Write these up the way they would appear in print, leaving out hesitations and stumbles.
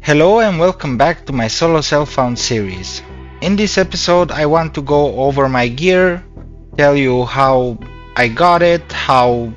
Hello and welcome back to my solo self-found series. In this episode I want to go over my gear, tell you how I got it, how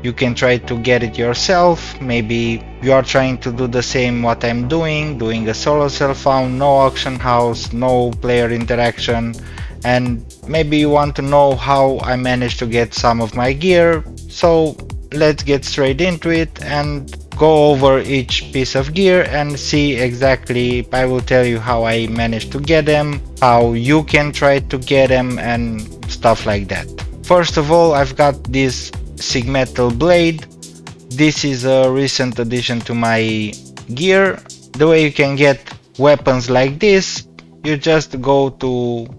you can try to get it yourself. Maybe you are trying to do the same what I'm doing a solo self-found, no auction house, no player interaction, and maybe you want to know how I managed to get some of my gear. So let's get straight into it and go over each piece of gear and see exactly. I will tell you how I managed to get them, how you can try to get them, and stuff like that. First of all, I've got this Sigmetal blade. This is a recent addition to my gear. The way you can get weapons like this, you just go to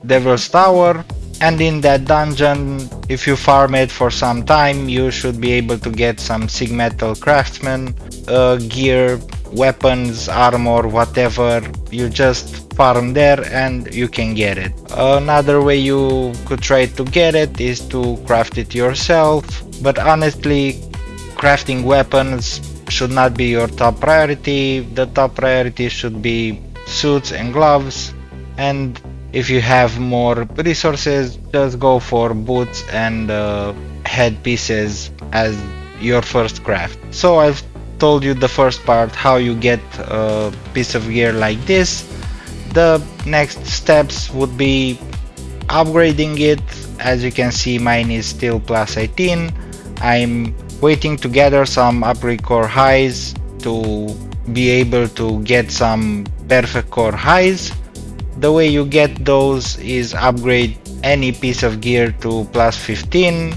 Devil's Tower, and in that dungeon, if you farm it for some time, you should be able to get some Sigmetal craftsman gear, weapons, armor, whatever. You just farm there and you can get it. Another way you could try to get it is to craft it yourself, but honestly, crafting weapons should not be your top priority. The top priority should be suits and gloves, and if you have more resources, just go for boots and head pieces as your first craft. So I've told you the first part, how you get a piece of gear like this. The next steps would be upgrading it. As you can see, mine is still plus 18. I'm waiting to gather some upgrade core highs to be able to get some perfect core highs. The way you get those is upgrade any piece of gear to plus 15.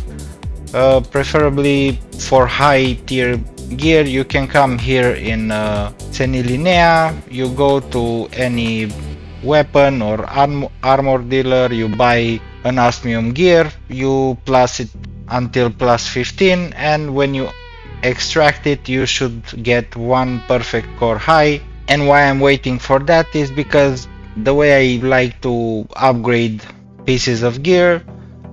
Preferably for high tier gear, you can come here in Carnelian. You go to any weapon or armor dealer, you buy an osmium gear, you plus it until plus 15, and when you extract it, you should get one perfect core high. And why I'm waiting for that is because the way I like to upgrade pieces of gear,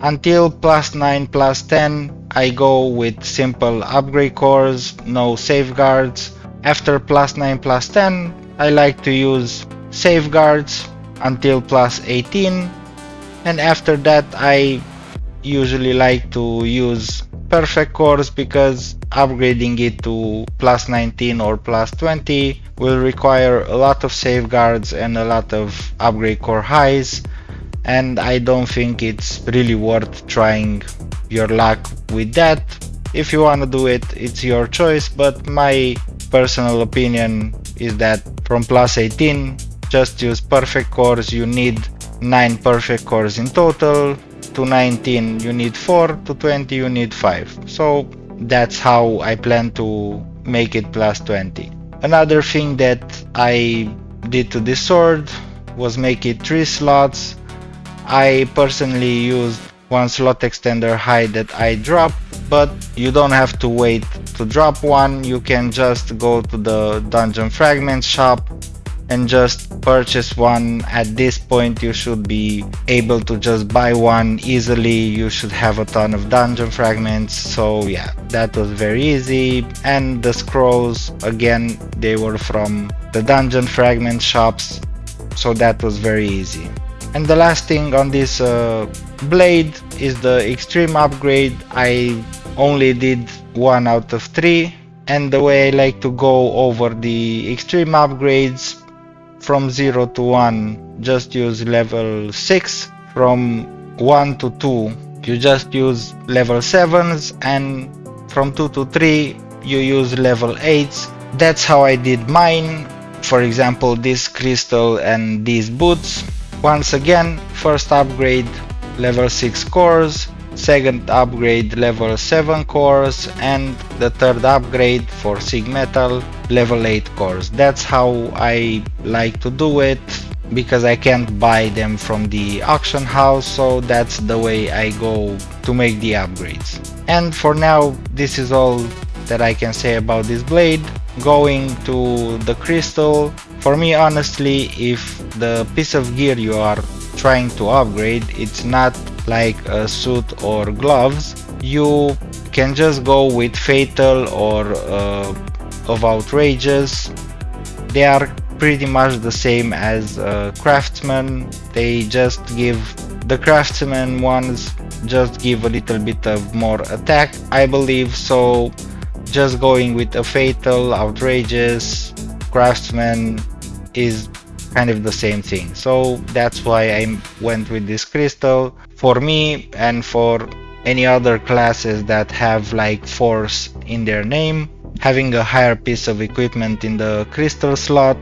until plus 9, plus 10, I go with simple upgrade cores, no safeguards. After plus 9, plus 10, I like to use safeguards until plus 18, and after that I usually like to use perfect cores because upgrading it to plus 19 or plus 20 will require a lot of safeguards and a lot of upgrade core highs, and I don't think it's really worth trying your luck with that. If you want to do it, it's your choice, but my personal opinion is that from plus 18 just use perfect cores. You need 9 perfect cores in total. To 19 you need 4, to 20 you need 5. So that's how I plan to make it plus 20. Another thing that I did to this sword was make it 3 slots. I personally used 1 slot extender high that I dropped, but you don't have to wait to drop one. You can just go to the dungeon fragments shop and just purchase one. At this point you should be able to just buy one easily. You should have a ton of dungeon fragments, so yeah, that was very easy. And the scrolls, again, they were from the dungeon fragment shops, so that was very easy. And the last thing on this blade is the extreme upgrade. I only did 1 out of 3, and the way I like to go over the extreme upgrades, from 0 to 1 just use level 6, from 1 to 2 you just use level 7s, and from 2 to 3 you use level 8s. That's how I did mine. For example, this crystal and these boots. Once again, first upgrade level 6 cores, second upgrade level 7 cores, and the third upgrade for Sigmetal level 8 cores. That's how I like to do it because I can't buy them from the auction house, so that's the way I go to make the upgrades. And for now, this is all that I can say about this blade. Going to the crystal, for me honestly, if the piece of gear you are trying to upgrade, it's not like a suit or gloves, you can just go with fatal or of outrageous. They are pretty much the same as craftsman. They just give the craftsman ones just give a little bit of more attack, I believe. So just going with a fatal, outrageous, craftsman is kind of the same thing. So that's why I went with this crystal. For me and for any other classes that have like force in their name, having a higher piece of equipment in the crystal slot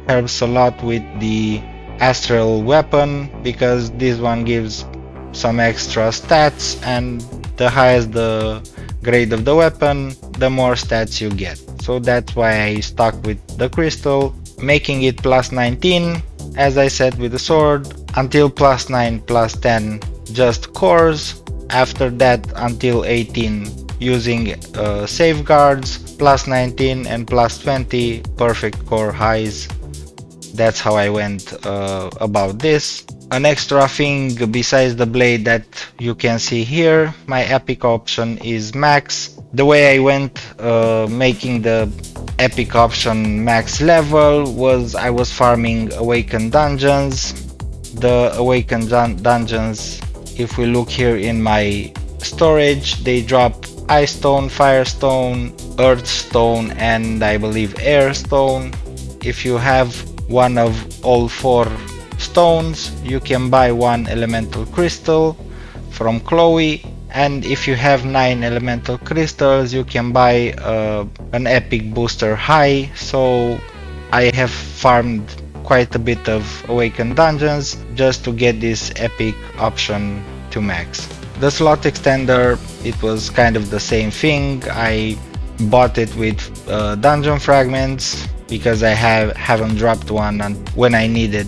helps a lot with the astral weapon, because this one gives some extra stats, and the higher the grade of the weapon, the more stats you get. So that's why I stuck with the crystal, making it plus 19, as I said with the sword, until plus 9, plus 10 just cores, after that until 18 using safeguards, plus 19 and plus 20 perfect core highs. That's how I went about this. An extra thing besides the blade that you can see here, my epic option is max. The way I went making the epic option max level was I was farming awakened dungeons. The awakened dungeons, if we look here in my storage, they drop ice stone, fire stone, earth stone, and I believe air stone. If you have one of all four stones, you can buy one elemental crystal from Chloe, and if you have 9 elemental crystals, you can buy an epic booster high. So I have farmed quite a bit of awakened dungeons just to get this epic option to max. The slot extender, it was kind of the same thing. I bought it with dungeon fragments because I haven't dropped one when I needed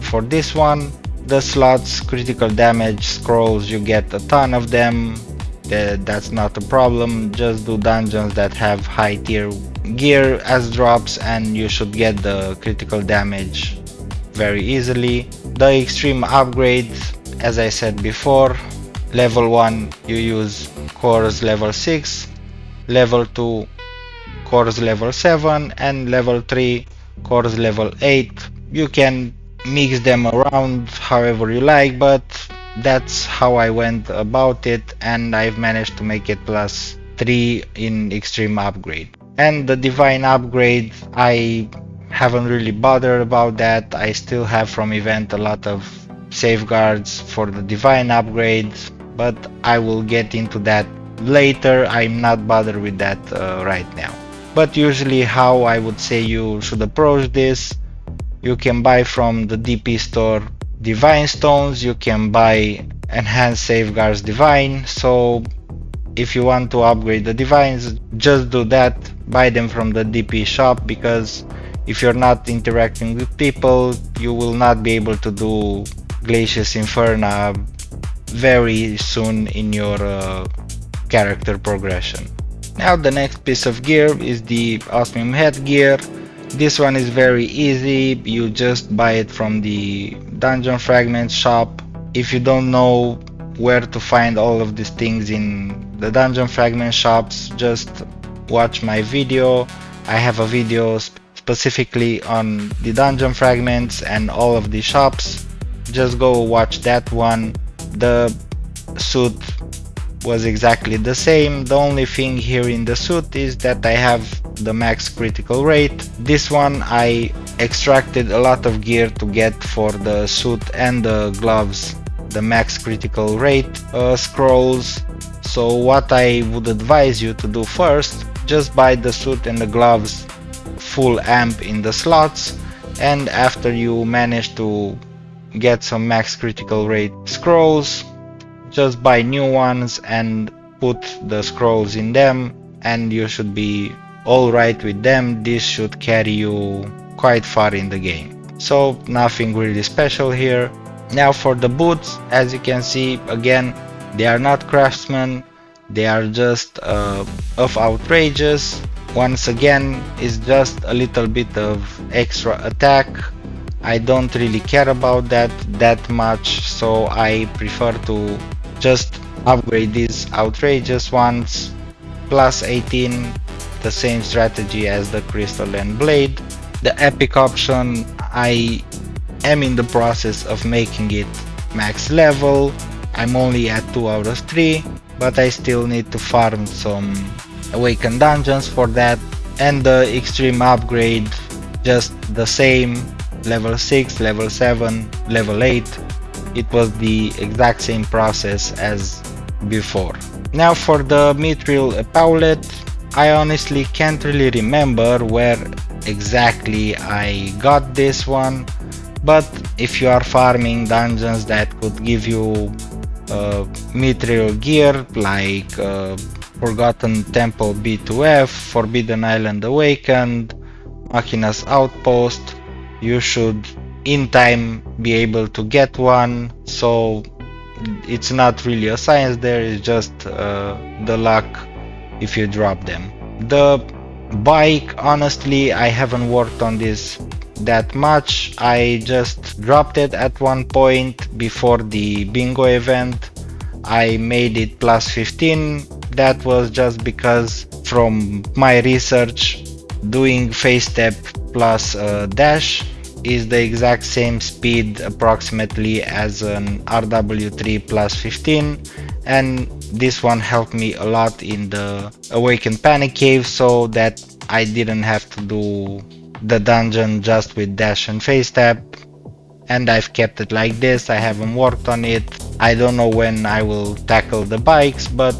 for this one. The slots, critical damage scrolls, you get a ton of them. That's not a problem. Just do dungeons that have high tier gear as drops and you should get the critical damage very easily. The extreme upgrade, as I said before, level 1 you use cores level 6, level 2 cores level 7, and level 3 cores level 8. You can mix them around however you like, but that's how I went about it, and I've managed to make it plus 3 in extreme upgrade. And the divine upgrade, I haven't really bothered about that. I still have from event a lot of safeguards for the divine upgrade, but I will get into that later. I'm not bothered with that right now. But usually how I would say you should approach this, you can buy from the DP store divine stones, you can buy enhanced safeguards divine. So if you want to upgrade the divines, just do that, buy them from the DP shop, because if you're not interacting with people, you will not be able to do Glacius Inferna very soon in your character progression. Now the next piece of gear is the Osmium headgear. This one is very easy, you just buy it from the Dungeon Fragments shop. If you don't know where to find all of these things in the Dungeon Fragment shops, just watch my video. I have a video specifically on the Dungeon Fragments and all of the shops. Just go watch that one. The suit was exactly the same. The only thing here in the suit is that I have the max critical rate. This one I extracted a lot of gear to get for the suit and the gloves the max critical rate scrolls. So what I would advise you to do first, just buy the suit and the gloves full amp in the slots, and after you manage to get some max critical rate scrolls, just buy new ones and put the scrolls in them, and you should be alright with them. This should carry you quite far in the game. So nothing really special here. Now for the boots, as you can see, again, they are not craftsmen, they are just of outrageous. Once again, it's just a little bit of extra attack. I don't really care about that much, so I prefer to just upgrade these outrageous ones. Plus 18, the same strategy as the Crystal and Blade. The epic option, I am in the process of making it max level. I'm only at 2 out of 3, but I still need to farm some awakened dungeons for that. And the extreme upgrade, just the same, level 6, level 7, level 8. It was the exact same process as before. Now for the Mithril Epaulet, I honestly can't really remember where exactly I got this one, but if you are farming dungeons that could give you Mithril gear like Forgotten Temple B2F, Forbidden Island Awakened, Machina's Outpost, you should in time be able to get one. So it's not really a science there, it's just the luck if you drop them. The bike, honestly, I haven't worked on this that much. I just dropped it at one point before the bingo event. I made it plus 15. That was just because from my research, doing phase step plus dash is the exact same speed approximately as an RW3 plus 15, and this one helped me a lot in the Awakened Panic Cave, so that I didn't have to do the dungeon just with dash and phase step, and I've kept it like this. I haven't worked on it. I don't know when I will tackle the bikes, but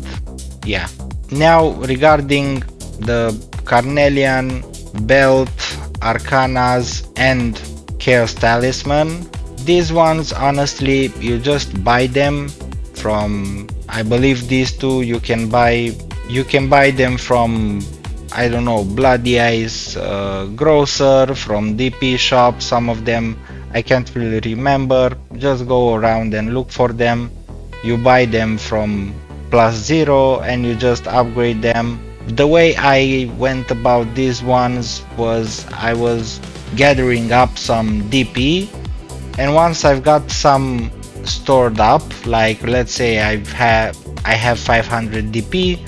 yeah. Now regarding the Carnelian, Belt, Arcanas and Chaos Talisman, these ones honestly you just buy them from, I believe these two you can buy them from, I don't know, Bloody Eyes grocer, from DP shop, some of them I can't really remember. Just go around and look for them. You buy them from +0 and you just upgrade them. The way I went about these ones was I was gathering up some DP, and once I've got some stored up, like let's say I have 500 DP,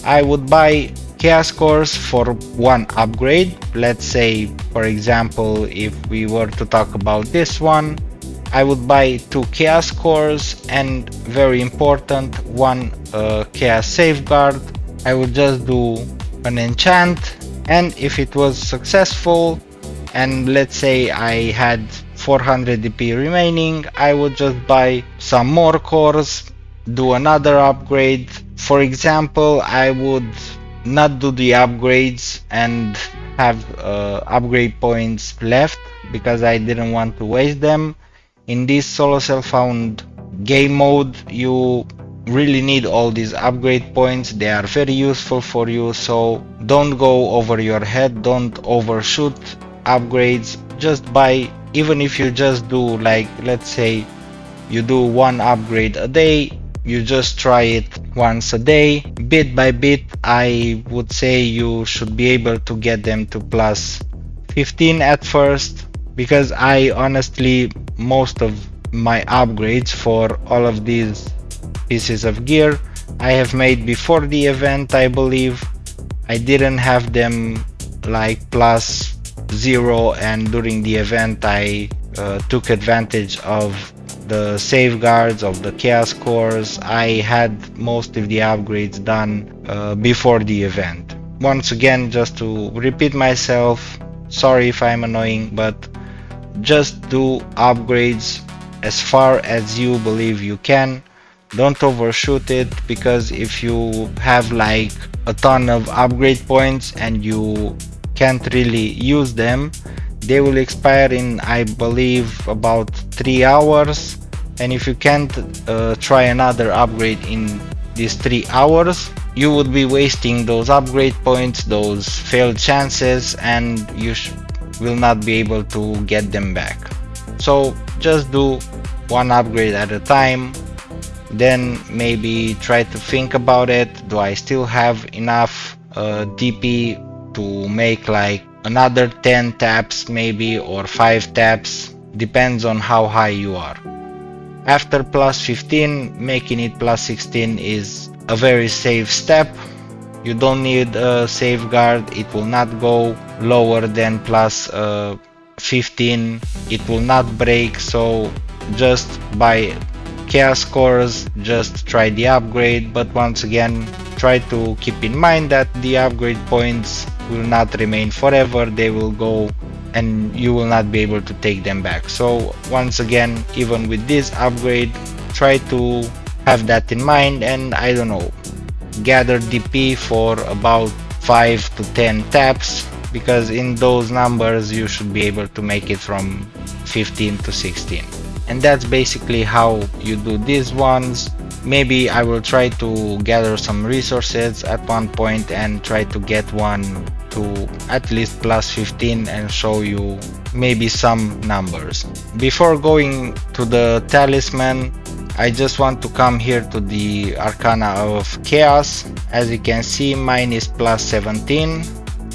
I would buy chaos cores for one upgrade. Let's say, for example, if we were to talk about this one, I would buy 2 chaos cores and, very important, 1 chaos safeguard. I would just do an enchant, and if it was successful and let's say I had 400 DP remaining, I would just buy some more cores, do another upgrade. For example, I would not do the upgrades and have upgrade points left because I didn't want to waste them. In this solo self-found game mode, you really need all these upgrade points. They are very useful for you, so don't go over your head, don't overshoot upgrades. Just buy, even if you just do, like, let's say you do 1 upgrade a day, you just try it once a day, bit by bit. I would say you should be able to get them to plus 15 at first, because I honestly, most of my upgrades for all of these pieces of gear I have made before the event. I believe I didn't have them like +0, and during the event I took advantage of the safeguards of the chaos cores. I had most of the upgrades done before the event. Once again, just to repeat myself, sorry if I'm annoying, but just do upgrades as far as you believe you can. Don't overshoot it, because if you have like a ton of upgrade points and you can't really use them, they will expire in, I believe, about 3 hours. And if you can't try another upgrade in these 3 hours, you would be wasting those upgrade points, those failed chances, and you will not be able to get them back. So just do 1 upgrade at a time, then maybe try to think about it. Do I still have enough DP to make like another 10 taps maybe, or 5 taps? Depends on how high you are. After plus 15, making it plus 16 is a very safe step. You don't need a safeguard. It will not go lower than plus 15. It will not break. So just buy chaos cores, just try the upgrade. But once again, try to keep in mind that the upgrade points will not remain forever. They will go and you will not be able to take them back. So once again, even with this upgrade, try to have that in mind, and I don't know, gather DP for about 5 to 10 taps, because in those numbers you should be able to make it from 15 to 16. And that's basically how you do these ones. Maybe I will try to gather some resources at one point and try to get one to at least plus 15 and show you maybe some numbers. Before going to the talisman, I just want to come here to the Arcana of Chaos. As you can see, mine is plus 17.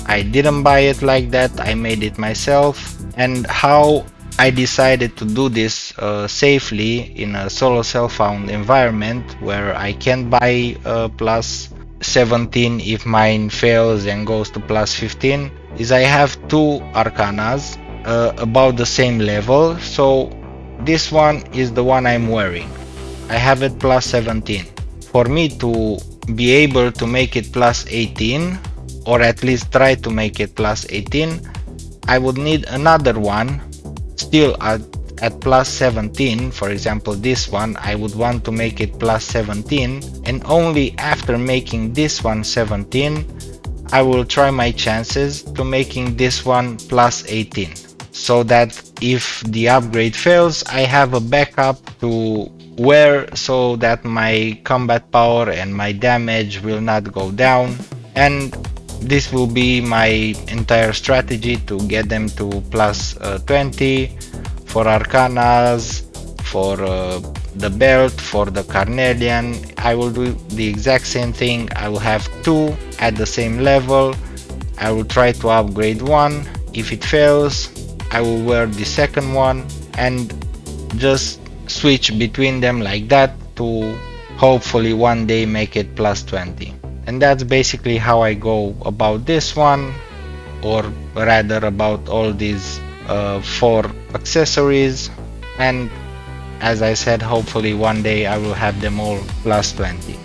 I didn't buy it like that, I made it myself. And how I decided to do this safely in a solo self-found environment where I can buy plus 17 if mine fails and goes to plus 15 is I have two Arcanas about the same level. So this one is the one I'm wearing. I have it plus 17. For me to be able to make it plus 18, or at least try to make it plus 18, I would need another one still at plus 17. For example, this one, I would want to make it plus 17, and only after making this one 17 I will try my chances to making this one plus 18, so that if the upgrade fails I have a backup to wear, so that my combat power and my damage will not go down. And this will be my entire strategy to get them to plus 20 for Arcanas, for the belt, for the Carnelian. I will do the exact same thing. I will have two at the same level. I will try to upgrade one. If it fails, I will wear the second one and just switch between them like that to hopefully one day make it plus 20. And that's basically how I go about this one, or rather about all these 4 accessories. And as I said, hopefully one day I will have them all plus 20.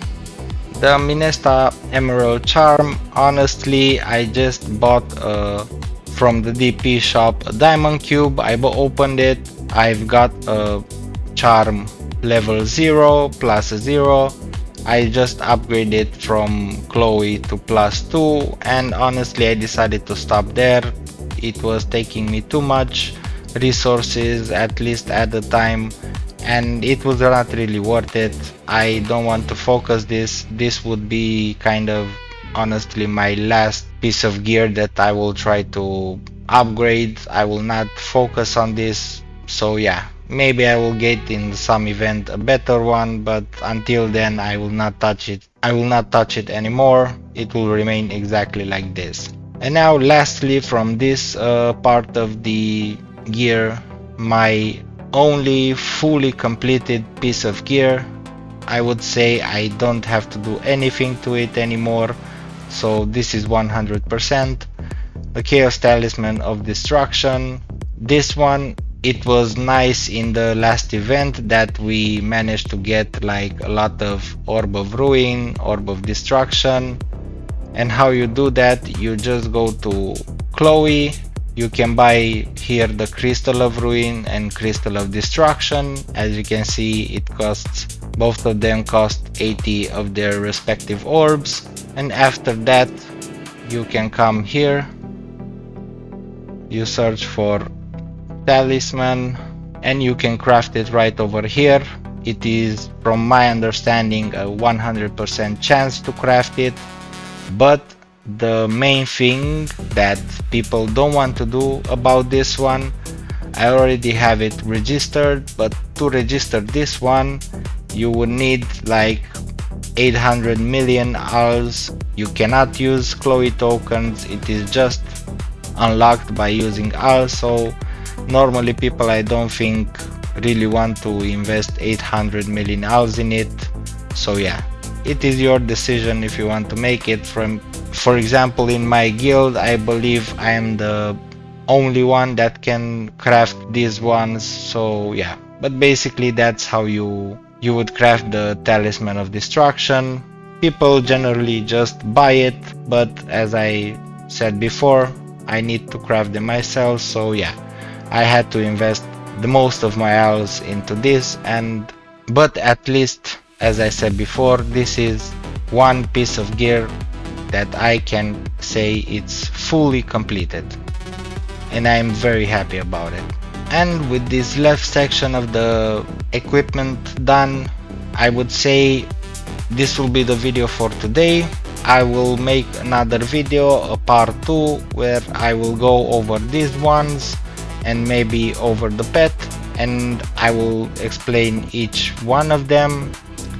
The Minesta Emerald Charm, honestly I just bought from the DP shop a diamond cube. I opened it, I've got a charm level 0 plus 0. I just upgraded from Chloe to plus 2, and honestly I decided to stop there. It was taking me too much resources, at least at the time, and it was not really worth it. I don't want to focus this. This would be kind of honestly my last piece of gear that I will try to upgrade. I will not focus on this. So yeah, maybe I will get in some event a better one, but until then I will not touch it. I will not touch it anymore. It will remain exactly like this. And now lastly, from this part of the gear, my only fully completed piece of gear, I would say I don't have to do anything to it anymore. So this is 100%. The Chaos Talisman of Destruction. This one, it was nice in the last event that we managed to get like a lot of Orb of Ruin, Orb of Destruction. And how you do that, you just go to Chloe. You can buy here the Crystal of Ruin and Crystal of Destruction. As you can see, it costs, both of them cost 80 of their respective orbs. And after that, you can come here. You search for Talisman and you can craft it right over here. It is, from my understanding, a 100% chance to craft it. But the main thing that people don't want to do about this one, I already have it registered, but to register this one you would need like 800 million ALs. You cannot use Chloe tokens, it is just unlocked by using ALs. So normally people, I don't think, really want to invest 800 million ALs in it. So yeah, it is your decision if you want to make it. From, for example, in my guild, I believe I am the only one that can craft these ones, so yeah. But basically that's how you would craft the Talisman of Destruction. People generally just buy it, but as I said before, I need to craft them myself, so yeah, I had to invest the most of my hours into this. And but at least, as I said before, this is one piece of gear that I can say it's fully completed, and I'm very happy about it. And with this left section of the equipment done, I would say this will be the video for today. I will make another video, a part 2, where I will go over these ones and maybe over the pet, and I will explain each one of them,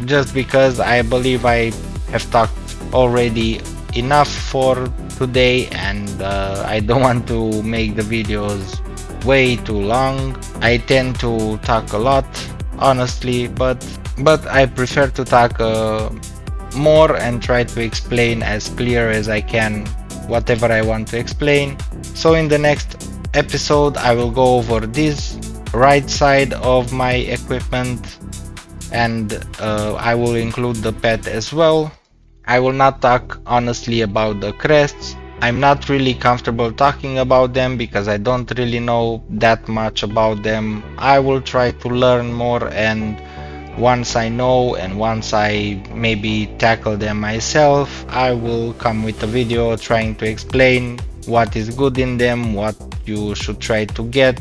just because I believe I have talked already enough for today, and I don't want to make the videos way too long. I tend to talk a lot, honestly, but I prefer to talk more and try to explain as clear as I can whatever I want to explain. So in the next episode I will go over this right side of my equipment, and I will include the pet as well. I will not talk honestly about the crests. I'm not really comfortable talking about them because I don't really know that much about them. I will try to learn more, and once I know and once I maybe tackle them myself, I will come with a video trying to explain what is good in them, what you should try to get,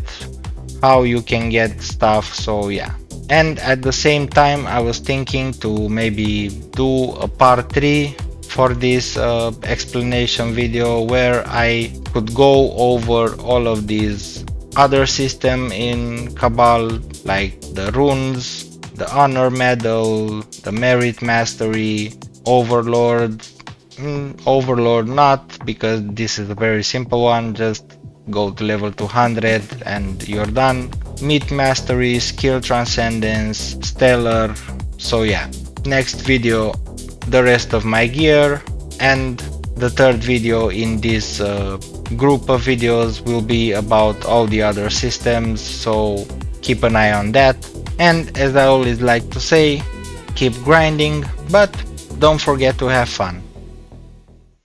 how you can get stuff, so yeah. And at the same time I was thinking to maybe do a part 3 for this explanation video, where I could go over all of these other system in Cabal, like the runes, the honor medal, the merit mastery, overlord. Overlord not, because this is a very simple one, just go to level 200 and you're done. Myth mastery, skill transcendence, stellar. So yeah, next video the rest of my gear, and the third video in this group of videos will be about all the other systems, so keep an eye on that. And as I always like to say, keep grinding, but don't forget to have fun.